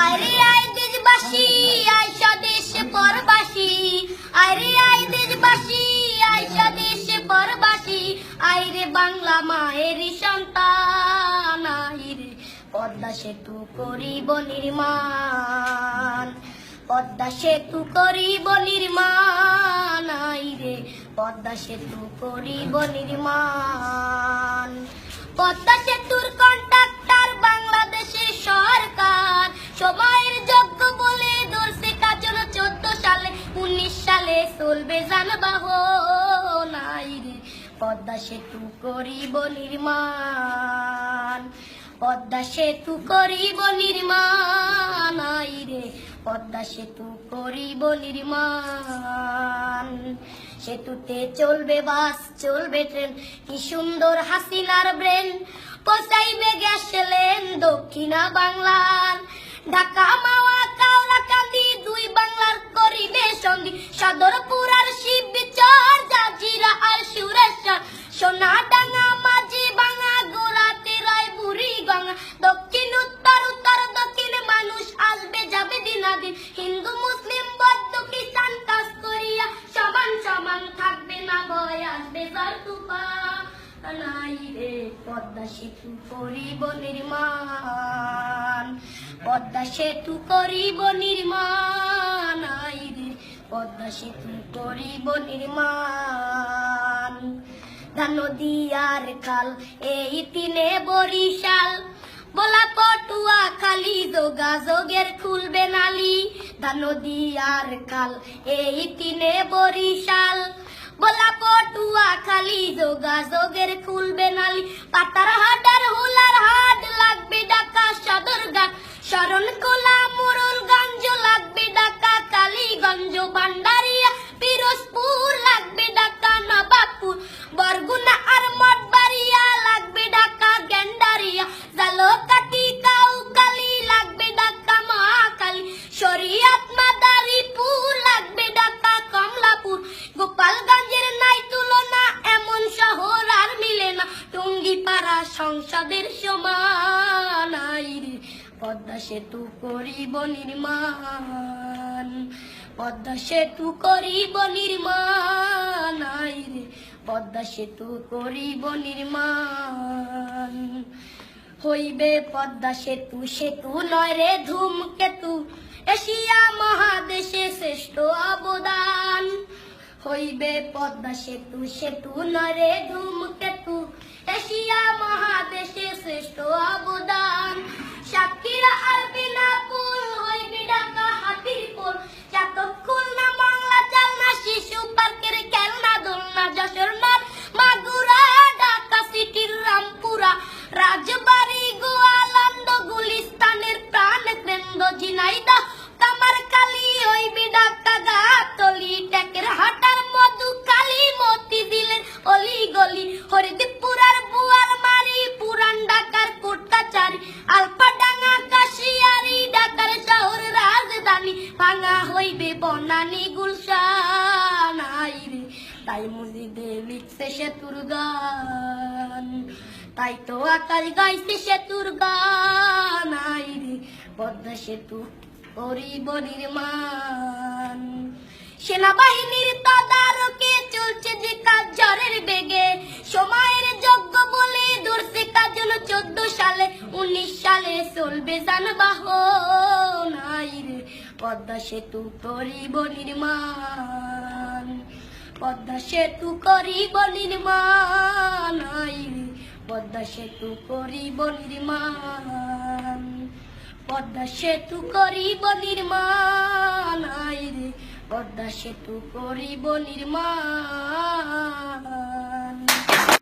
আরে আই দেশবাসী আইসা দেশে পরবাসী, আরে আই দেশবাসী আইসা দেশে পরবাসী, আইরে বাংলা মায়ের সন্তান, আইরে পদ্মা সেতু করিব নির্মাণ, পদ্মা সেতু করিব নির্মাণ, আইরে পদ্মা সেতু করিব নির্মাণ। পদ্মা সেতুর কন্ট্রাক্টর বাংলাদেশের সরকার, সময়ের যোগ্য বলে ধরছে কাজ 14 সালে, 19 সালে চলবে যানবাহন, আইরে পদ্মা সেতু করিব নির্মাণ, পদ্মা সেতু করিব নির্মাণ, আইরে পদ্মা সেতু করিব নির্মাণ। সেতুতে চলবে বাস চলবে ট্রেন, কি সুন্দর হাসিনার ব্রেন, পৌঁছাইবে গ্যাস লেন দক্ষিণা বাংলার, ঢাকা মাওয়া কাউরাকান্দি দুই বাংলার করিবে সন্ধি, সদরপুর আর শিবচর জাজিরা আর সুরেশ্বর, সোনাডাঙ্গা মাঝি ভাঙা গোড়াতে রায় বুড়ি গঙ্গা, দক্ষিণ উত্তর উত্তর দক্ষিণ মানুষ আসবে যাবে দিনাদিন, হিন্দু মুসলিম বৌদ্ধ খ্রিস্টান কাজ করিয়া সমান সমান থাকবে না ভয় আসবে ঝড় তুফান, আইরে পদ্মা সেতু করিব নির্মাণ, পদ্মা সেতু করিব নির্মাণ, আইরে পদ্মা সেতু করিব নির্মাণ। নদী আর খাল এই তিনে বরিশাল, বলা পটুয়া খালি যোগাযোগের খুলবে নালি, নদী আর খাল এই তিনে বরিশাল, বলা পটুয়া খালি যোগাযোগের খুলবে নালি, পাতার হাটার হুলার হাট লাগবে ঢাকা সদরঘাট, শরণখোলা মোড়লগঞ্জ লাগবে ঢাকা কালীগঞ্জ, ভান্ডারিয়া পিরোজপুর লাগবে ঢাকা নবাবপুর, বরগুনা আর মঠবাড়িয়া লাগবে ঢাকা গেন্ডারিয়া, জালকাঠি কাউখালী লাগবে ঢাকা মহাখালী, শরীয়ত মাদারীপুর লাগবে ঢাকা কমলাপুর, গোপালগঞ্জের নাই তুলনা এমন শহর আর মিলে না, টুঙ্গিপাড়া সংসদের সমান, আইরে পদ্মা সেতু করিব নির্মাণ, পদ্মা সেতু করিব নির্মাণ, আইরে পদ্মা সেতু করিব নির্মাণ। হইবে পদ্মা সেতু সেতু নয় রে ধূমকেতু, এশিয়া মহাদেশে শ্রেষ্ঠ অবদান, হইবে পদ্মা সেতু সেতু নয় রে ধূমকেতু, এশিয়া মহাদেশে শ্রেষ্ঠ অবদান, সাতক্ষীরা আর বিনাপুর হইবে ঢাকা হাতিরপুর, চাতক খুলনা বাংলা চালনা শিশু পার্কের খেলনা দোলনা, যশোর নদ মাগুরা ঢাকা সিটির রামপুরা, রাজবাড়ি গোয়ালন্দ গুলিস্তানের প্রাণ কেন্দ্র, ঝিনাইদহ কামারখালী হইবে ঢাকা গাবতলী, টেকের হাটার মধুখালী মতিঝিলের অলিগলি, হরিদপুর আর বুয়ারমারি পুরান ঢাকার কোটকাচারি, আলফাডাঙ্গা কাশিয়ারি ঢাকার শহর রাজধানী, ভাঙা হইবে বনানী গুলশান, আইরে তাই মুজিদে লিখছে সেতুর গান, তাই তো আকাশ গাইছে সেতুর গান, আইরে পদ্মা সেতু করিব নির্মাণ। সেনাবাহিনীর তদারকে চলছে যে কাজ ঝড়ের বেগে, সময়ের যোগ্য বলে ধরছে কাজ 14 সালে, 19 সালে চলবে যানবাহন, আইরে পদ্মা সেতু করিব নির্মাণ, পদ্মা সেতু করিব নির্মাণ, আইরে পদ্মা সেতু করিব নির্মাণ, পদ্মা সেতু করিব নির্মাণ, আইরে পদ্মা সেতু করিব নির্মাণ।